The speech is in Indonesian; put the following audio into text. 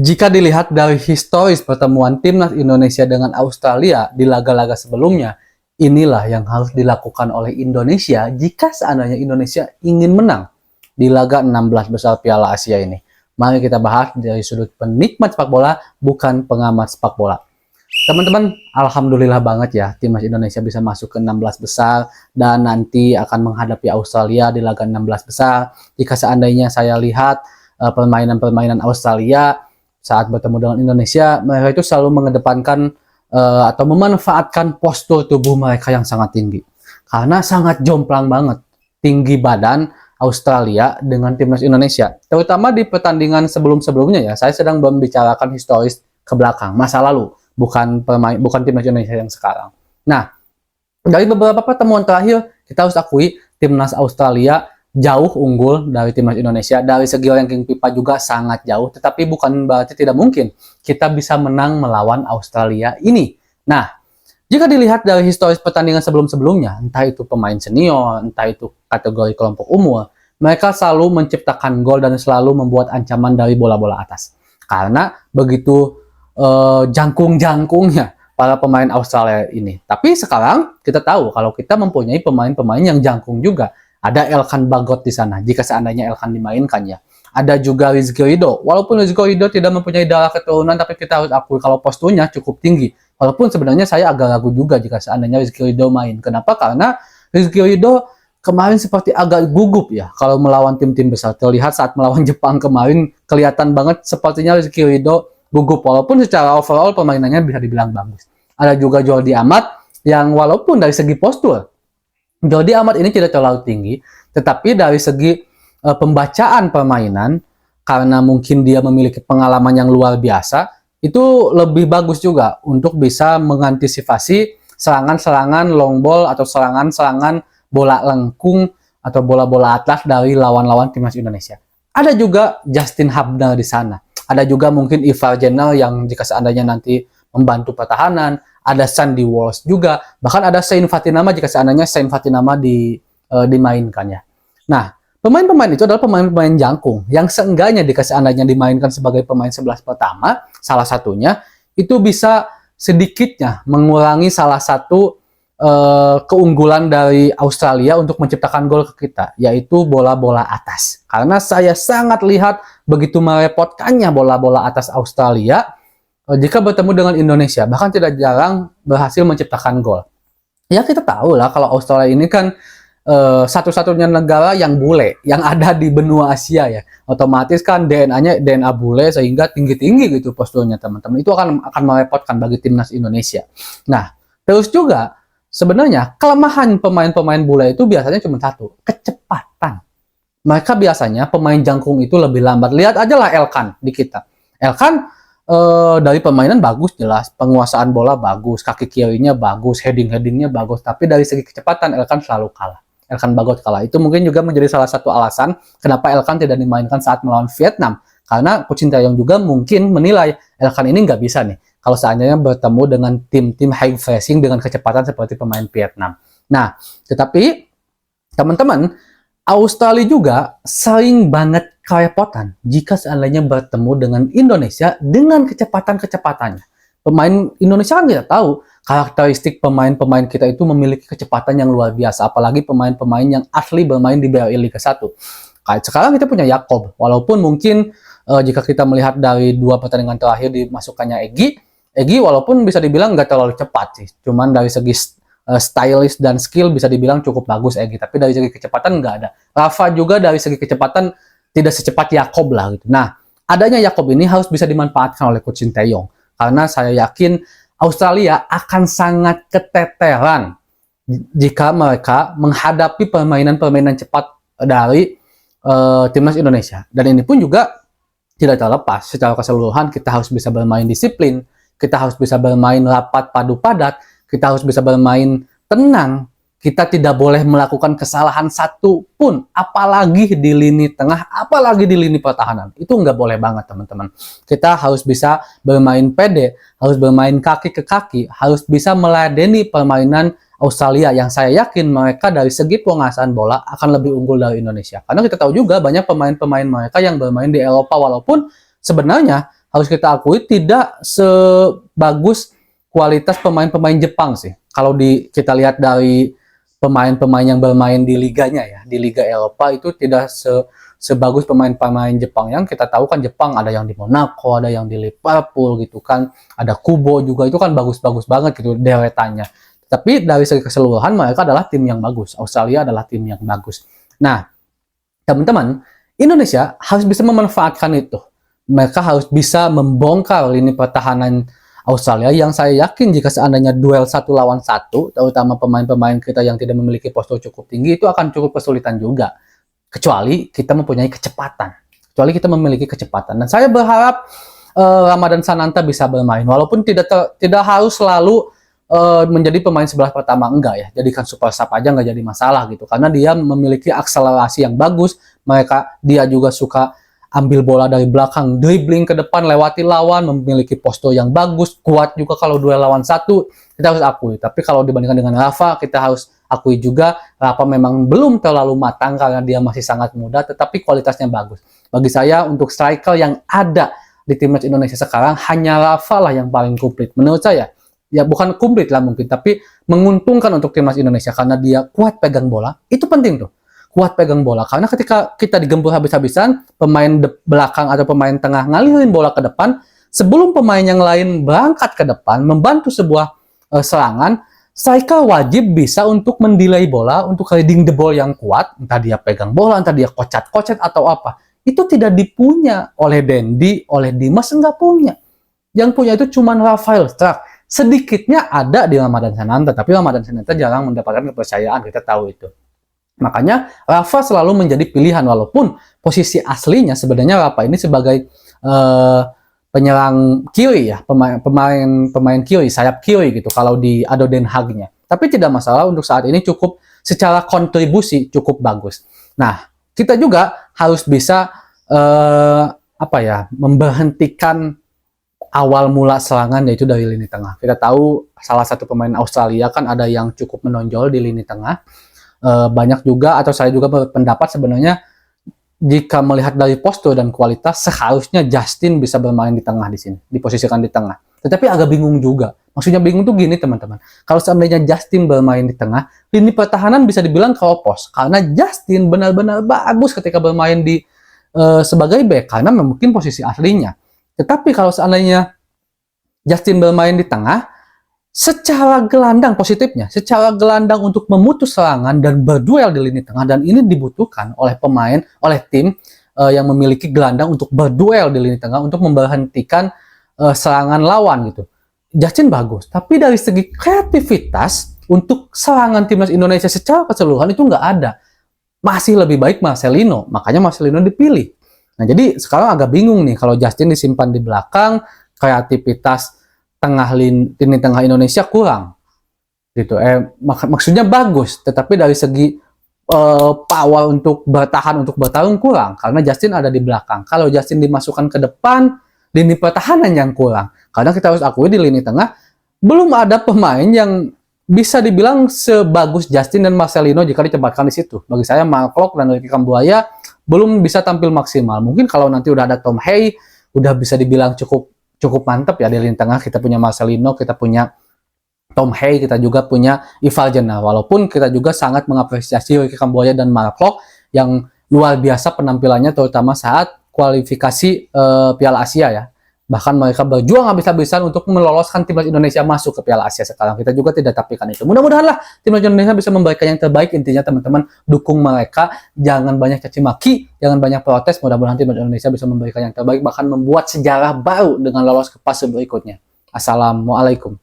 Jika dilihat dari historis pertemuan timnas Indonesia dengan Australia di laga-laga sebelumnya, inilah yang harus dilakukan oleh Indonesia jika seandainya Indonesia ingin menang di laga 16 besar Piala Asia ini. Mari kita bahas dari sudut penikmat sepak bola, bukan pengamat sepak bola. Teman-teman, alhamdulillah banget ya timnas Indonesia bisa masuk ke 16 besar dan nanti akan menghadapi Australia di laga 16 besar. Jika seandainya saya lihat permainan-permainan Australia saat bertemu dengan Indonesia, mereka itu selalu mengedepankan atau memanfaatkan postur tubuh mereka yang sangat tinggi. Karena sangat jomplang banget tinggi badan Australia dengan timnas Indonesia. Terutama di pertandingan sebelum-sebelumnya ya, saya sedang membicarakan historis ke belakang, masa lalu, bukan timnas Indonesia yang sekarang. Nah, dari beberapa pertemuan terakhir, kita harus akui timnas Australia jauh unggul dari timnas Indonesia. Dari segi ranking FIFA juga sangat jauh, tetapi bukan berarti tidak mungkin kita bisa menang melawan Australia ini. Nah, jika dilihat dari historis pertandingan sebelum-sebelumnya, entah itu pemain senior, entah itu kategori kelompok umur, mereka selalu menciptakan gol dan selalu membuat ancaman dari bola-bola atas. Karena begitu jangkung-jangkungnya para pemain Australia ini. Tapi sekarang kita tahu kalau kita mempunyai pemain-pemain yang jangkung juga. Ada Elkan Bagot di sana, jika seandainya Elkan dimainkan ya. Ada juga Rizky Ridho. Walaupun Rizky Ridho tidak mempunyai darah keturunan, tapi kita harus akui kalau posturnya cukup tinggi. Walaupun sebenarnya saya agak ragu juga jika seandainya Rizky Ridho main. Kenapa? Karena Rizky Ridho kemarin seperti agak gugup ya kalau melawan tim-tim besar. Terlihat saat melawan Jepang kemarin, kelihatan banget sepertinya Rizky Ridho gugup. Walaupun secara overall permainannya bisa dibilang bagus. Ada juga Jordi Amat yang walaupun dari segi postur, Jordi Amat ini tidak terlalu tinggi, tetapi dari segi pembacaan permainan, karena mungkin dia memiliki pengalaman yang luar biasa, itu lebih bagus juga untuk bisa mengantisipasi serangan-serangan long ball atau serangan-serangan bola lengkung atau bola-bola atlas dari lawan-lawan timnas Indonesia. Ada juga Justin Hubner di sana. Ada juga mungkin Ivar Jenner yang jika seandainya nanti membantu pertahanan. Ada Sandy Walsh juga, bahkan ada Sain Fatinama jika seandainya Sain Fatinama dimainkannya. Nah, pemain-pemain itu adalah pemain-pemain jangkung yang seenggaknya jika seandainya dimainkan sebagai pemain 11 pertama, salah satunya itu bisa sedikitnya mengurangi salah satu keunggulan dari Australia untuk menciptakan gol ke kita, yaitu bola-bola atas. Karena saya sangat lihat begitu merepotkannya bola-bola atas Australia jika bertemu dengan Indonesia, bahkan tidak jarang berhasil menciptakan gol. Ya kita tahu lah kalau Australia ini kan satu-satunya negara yang bule, yang ada di benua Asia ya. Otomatis kan DNA-nya DNA bule sehingga tinggi-tinggi gitu posturnya teman-teman. Itu akan merepotkan bagi timnas Indonesia. Nah, terus juga sebenarnya kelemahan pemain-pemain bule itu biasanya cuma satu, kecepatan. Mereka biasanya pemain jangkung itu lebih lambat. Lihat aja lah Elkan di kita. Elkan dari permainan bagus jelas, penguasaan bola bagus, kaki kirinya bagus, heading-headingnya bagus, tapi dari segi kecepatan Elkan selalu kalah. Elkan Bagot kalah. Itu mungkin juga menjadi salah satu alasan kenapa Elkan tidak dimainkan saat melawan Vietnam. Karena Coach Sinteyong juga mungkin menilai Elkan ini nggak bisa nih kalau seandainya bertemu dengan tim-tim high pressing dengan kecepatan seperti pemain Vietnam. Nah, tetapi teman-teman, Australia juga sering banget kerepotan jika seandainya bertemu dengan Indonesia dengan kecepatan-kecepatannya. Pemain Indonesia kan kita tahu karakteristik pemain-pemain kita itu memiliki kecepatan yang luar biasa, apalagi pemain-pemain yang asli bermain di BRI Liga 1. Sekarang kita punya Yakob, walaupun mungkin jika kita melihat dari dua pertandingan terakhir dimasukkannya Egy walaupun bisa dibilang nggak terlalu cepat sih, cuman dari segi stylish dan skill bisa dibilang cukup bagus Egy, tapi dari segi kecepatan nggak ada. Rafa juga dari segi kecepatan tidak secepat Yakob lah gitu. Nah, adanya Yakob ini harus bisa dimanfaatkan oleh Coach Sinteyong karena saya yakin Australia akan sangat keteteran jika mereka menghadapi permainan-permainan cepat dari timnas Indonesia. Dan ini pun juga tidak terlepas secara keseluruhan kita harus bisa bermain disiplin, kita harus bisa bermain rapat padu padat, kita harus bisa bermain tenang. Kita tidak boleh melakukan kesalahan satu pun, apalagi di lini tengah, apalagi di lini pertahanan. Itu nggak boleh banget, teman-teman. Kita harus bisa bermain pede, harus bermain kaki ke kaki, harus bisa meladeni permainan Australia yang saya yakin mereka dari segi penguasaan bola akan lebih unggul dari Indonesia. Karena kita tahu juga banyak pemain-pemain mereka yang bermain di Eropa, walaupun sebenarnya harus kita akui tidak sebagus kualitas pemain-pemain Jepang sih. Kalau kita lihat dari pemain-pemain yang bermain di liganya ya, di Liga Eropa itu tidak sebagus pemain-pemain Jepang. Yang kita tahu kan Jepang ada yang di Monaco, ada yang di Liverpool gitu kan, ada Kubo juga, itu kan bagus-bagus banget gitu deretannya. Tapi dari segi keseluruhan mereka adalah tim yang bagus. Australia adalah tim yang bagus. Nah, teman-teman, Indonesia harus bisa memanfaatkan itu. Mereka harus bisa membongkar lini pertahanan Australia yang saya yakin jika seandainya duel 1 lawan 1, terutama pemain-pemain kita yang tidak memiliki postur cukup tinggi, itu akan cukup kesulitan juga. Kecuali kita mempunyai kecepatan. Kecuali kita memiliki kecepatan. Dan saya berharap Ramadhan Sananta bisa bermain. Walaupun tidak harus selalu menjadi pemain 11 pertama, enggak ya, jadikan super sub aja nggak jadi masalah gitu, karena dia memiliki akselerasi yang bagus. Dia juga suka ambil bola dari belakang, dribbling ke depan, lewati lawan, memiliki postur yang bagus, kuat juga kalau duel lawan 1, kita harus akui. Tapi kalau dibandingkan dengan Rafa, kita harus akui juga Rafa memang belum terlalu matang karena dia masih sangat muda, tetapi kualitasnya bagus. Bagi saya untuk striker yang ada di timnas Indonesia sekarang, hanya Rafa lah yang paling komplit menurut saya. Ya bukan komplit lah mungkin, tapi menguntungkan untuk timnas Indonesia karena dia kuat pegang bola. Itu penting tuh, kuat pegang bola. Karena ketika kita digempur habis-habisan, pemain belakang atau pemain tengah ngalirin bola ke depan, sebelum pemain yang lain berangkat ke depan membantu sebuah serangan, striker wajib bisa untuk mendelay bola, untuk reading the ball yang kuat. Entah dia pegang bola, entah dia kocet-kocet atau apa. Itu tidak dipunya oleh Dendi, oleh Dimas, enggak punya. Yang punya itu cuma Rafael Struijk. Sedikitnya ada di Ramadhan Sananta, tapi Ramadhan Sananta jarang mendapatkan kepercayaan, kita tahu itu. Makanya Rafa selalu menjadi pilihan, walaupun posisi aslinya sebenarnya Rafa ini sebagai penyerang kiri ya, pemain kiri, sayap kiri gitu kalau di ADO Den Haag-nya. Tapi tidak masalah, untuk saat ini cukup secara kontribusi cukup bagus. Nah, kita juga harus bisa memberhentikan awal mula serangan, yaitu dari lini tengah. Kita tahu salah satu pemain Australia kan ada yang cukup menonjol di lini tengah. Banyak juga, atau saya juga berpendapat sebenarnya jika melihat dari postur dan kualitas, seharusnya Justin bisa bermain di tengah di sini, diposisikan di tengah. Tetapi agak bingung juga. Maksudnya bingung tuh gini teman-teman. Kalau seandainya Justin bermain di tengah, lini pertahanan bisa dibilang keropos. Karena Justin benar-benar bagus ketika bermain di sebagai back, karena mungkin posisi aslinya. Tetapi kalau seandainya Justin bermain di tengah, secara gelandang positifnya, secara gelandang untuk memutus serangan dan berduel di lini tengah, dan ini dibutuhkan oleh tim yang memiliki gelandang untuk berduel di lini tengah untuk memberhentikan serangan lawan gitu. Justin bagus, tapi dari segi kreativitas untuk serangan timnas Indonesia secara keseluruhan itu nggak ada. Masih lebih baik Marcelino, makanya Marcelino dipilih. Nah, jadi sekarang agak bingung nih kalau Justin disimpan di belakang, kreativitas lini tengah Indonesia kurang. Gitu. Maksudnya bagus, tetapi dari segi power untuk bertahan, untuk bertarung kurang karena Justin ada di belakang. Kalau Justin dimasukkan ke depan, lini pertahanan yang kurang. Karena kita harus akui di lini tengah belum ada pemain yang bisa dibilang sebagus Justin dan Marcelino jika ditempatkan di situ. Bagi saya Mark Klok dan Ricky Kambuaya belum bisa tampil maksimal. Mungkin kalau nanti udah ada Tom Hay, udah bisa dibilang cukup mantap ya di lini tengah. Kita punya Marcelino, kita punya Tom Hay, kita juga punya Ivar Jenner. Walaupun kita juga sangat mengapresiasi Ricky Kambuaya dan Mark Klok yang luar biasa penampilannya, terutama saat kualifikasi Piala Asia ya. Bahkan mereka berjuang habis-habisan untuk meloloskan timnas Indonesia masuk ke Piala Asia sekarang. Kita juga tidak tapikan itu. Mudah-mudahanlah timnas Indonesia bisa memberikan yang terbaik. Intinya teman-teman dukung mereka. Jangan banyak caci maki, jangan banyak protes. Mudah-mudahan timnas Indonesia bisa memberikan yang terbaik, bahkan membuat sejarah baru dengan lolos ke fase berikutnya. Assalamualaikum.